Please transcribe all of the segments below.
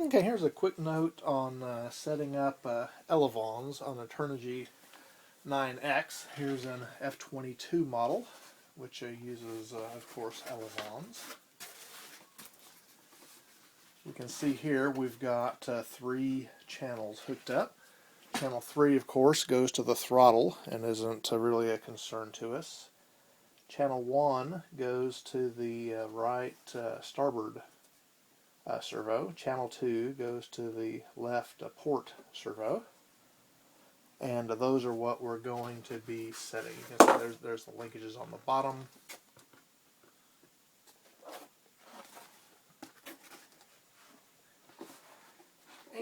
Okay, here's a quick note on setting up elevons on a Turnigy 9X. Here's an F22 model, which uses, of course, elevons. You can see here we've got 3 channels hooked up. Channel 3, of course, goes to the throttle and isn't really a concern to us. Channel 1 goes to the right starboard servo. Channel 2 goes to the left port servo. And those are what we're going to be setting. You can see there's the linkages on the bottom.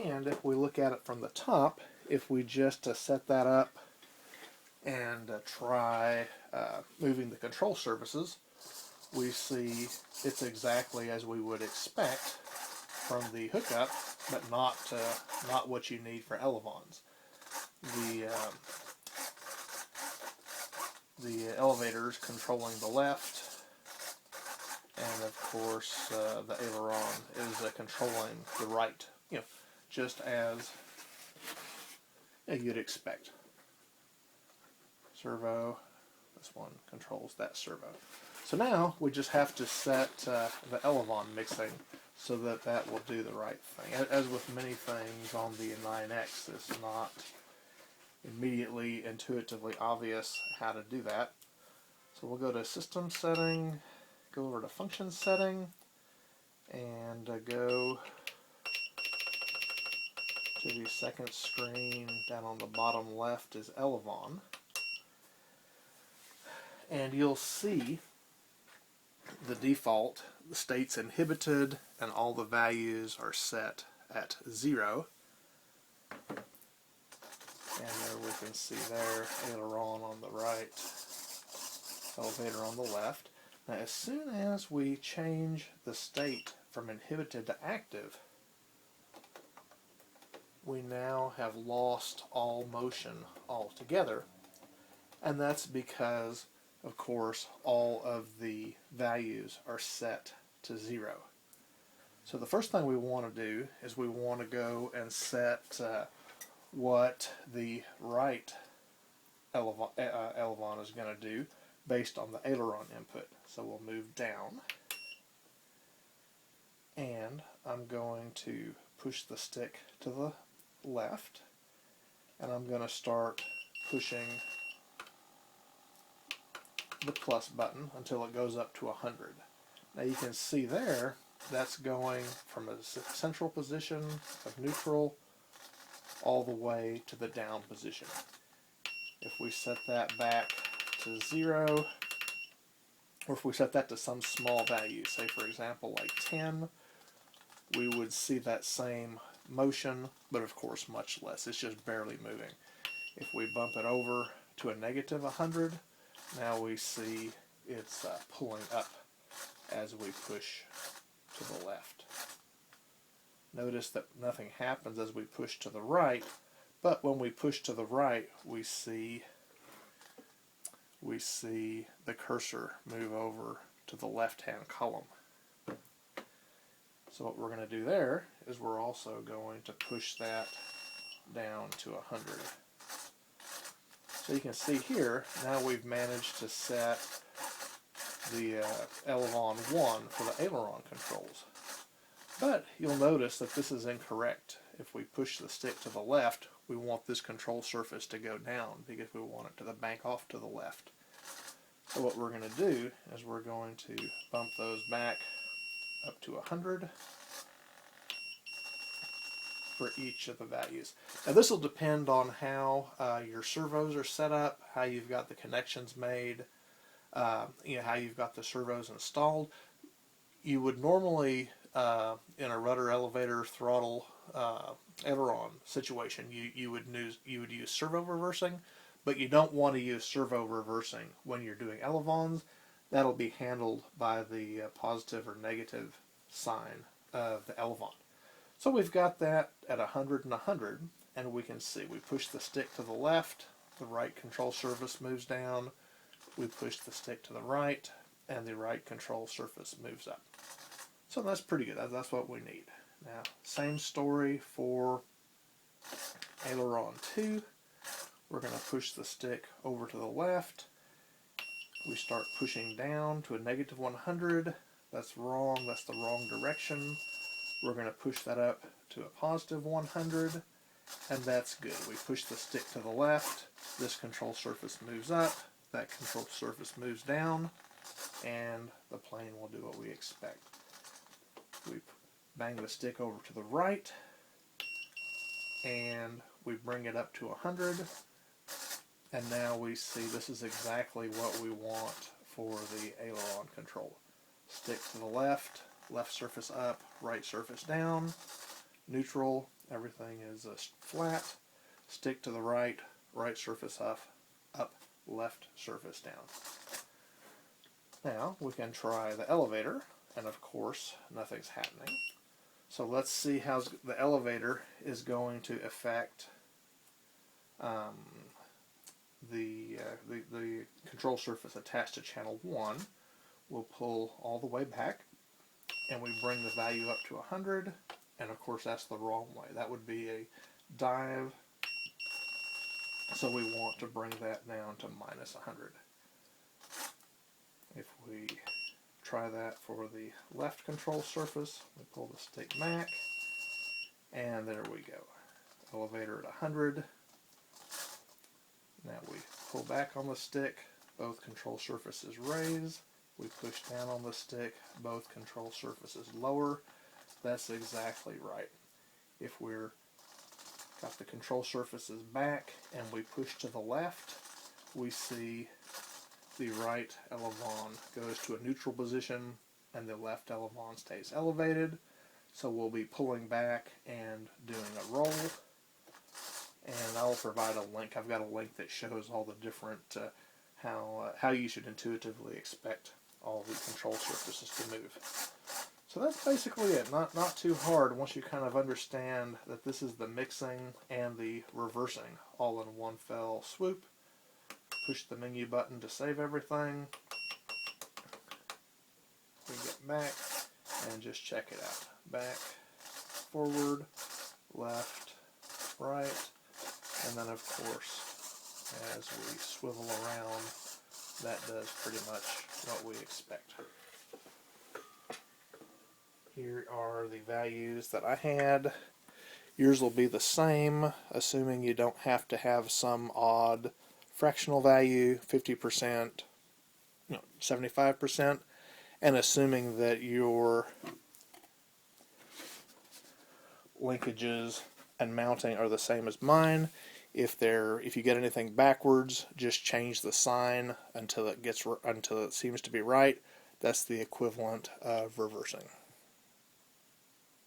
And if we look at it from the top, if we just set that up and try moving the control surfaces, we see it's exactly as we would expect from the hookup, but not what you need for elevons. The elevators controlling the left, and of course the aileron is controlling the right. Just as you'd expect. Servo, this one controls that servo. So now we just have to set the elevon mixing so that that will do the right thing. As with many things on the 9X, it's not immediately intuitively obvious how to do that. So we'll go to System Setting, go over to Function Setting, and go to the second screen. Down on the bottom left is Elevon. And you'll see the default states inhibited and all the values are set at 0. And there we can see there, aileron on the right, elevator on the left. Now as soon as we change the state from inhibited to active, we now have lost all motion altogether, and that's because, of course, all of the values are set to 0. So the first thing we want to do is we want to go and set what the right elevon is going to do based on the aileron input. So we'll move down, and I'm going to push the stick to the left, and I'm going to start pushing the plus button until it goes up to 100. Now you can see there that's going from a central position of neutral all the way to the down position. If we set that back to 0, or if we set that to some small value, say for example like 10, we would see that same motion, but of course much less. It's just barely moving. If we bump it over to a negative 100, now we see it's pulling up as we push to the left. Notice that nothing happens as we push to the right, but when we push to the right, we see the cursor move over to the left-hand column. So what we're going to do there is we're also going to push that down to 100. So you can see here, now we've managed to set the Elevon 1 for the aileron controls. But you'll notice that this is incorrect. If we push the stick to the left, we want this control surface to go down because we want it to bank off to the left. So what we're going to do is we're going to bump those back up to 100 for each of the values. Now this will depend on how your servos are set up, how you've got the connections made, how you've got the servos installed. You would normally, in a rudder, elevator, throttle, aileron situation, you would use servo reversing, but you don't want to use servo reversing when you're doing elevons. That'll be handled by the positive or negative sign of the elevon. So we've got that at 100 and 100, and we can see we push the stick to the left, the right control surface moves down, we push the stick to the right, and the right control surface moves up. So that's pretty good. That's what we need. Now, same story for aileron 2. We're going to push the stick over to the left. We start pushing down to a negative 100. That's wrong. That's the wrong direction. We're going to push that up to a positive 100, and that's good. We push the stick to the left. This control surface moves up. That control surface moves down, and the plane will do what we expect. We bang the stick over to the right, and we bring it up to 100, and now we see this is exactly what we want for the aileron control. Stick to the left, left surface up, right surface down, neutral, everything is flat. Stick to the right, right surface up, left surface down. Now we can try the elevator, and of course nothing's happening. So let's see how the elevator is going to affect the control surface attached to channel 1. We'll pull all the way back, and we bring the value up to 100, and of course that's the wrong way. That would be a dive, so we want to bring that down to minus 100. If we try that for the left control surface, we pull the stick back, and there we go. Elevator at 100. Now we pull back on the stick, both control surfaces raise. We push down on the stick, both control surfaces lower. That's exactly right. If we're got the control surfaces back and we push to the left, we see the right elevon goes to a neutral position and the left elevon stays elevated. So we'll be pulling back and doing a roll. And I'll provide a link. I've got a link that shows all the different how you should intuitively expect all the control surfaces to move. So that's basically it. Not too hard once you kind of understand that this is the mixing and the reversing all in one fell swoop. Push the menu button to save everything. We get back and just check it out. Back, forward, left, right, and then of course as we swivel around, that does pretty much what we expect. Here are the values that I had. Yours will be the same, assuming you don't have to have some odd fractional value, 50%, 75%, and assuming that your linkages and mounting are the same as mine. If you get anything backwards, just change the sign until it seems to be right. That's the equivalent of reversing.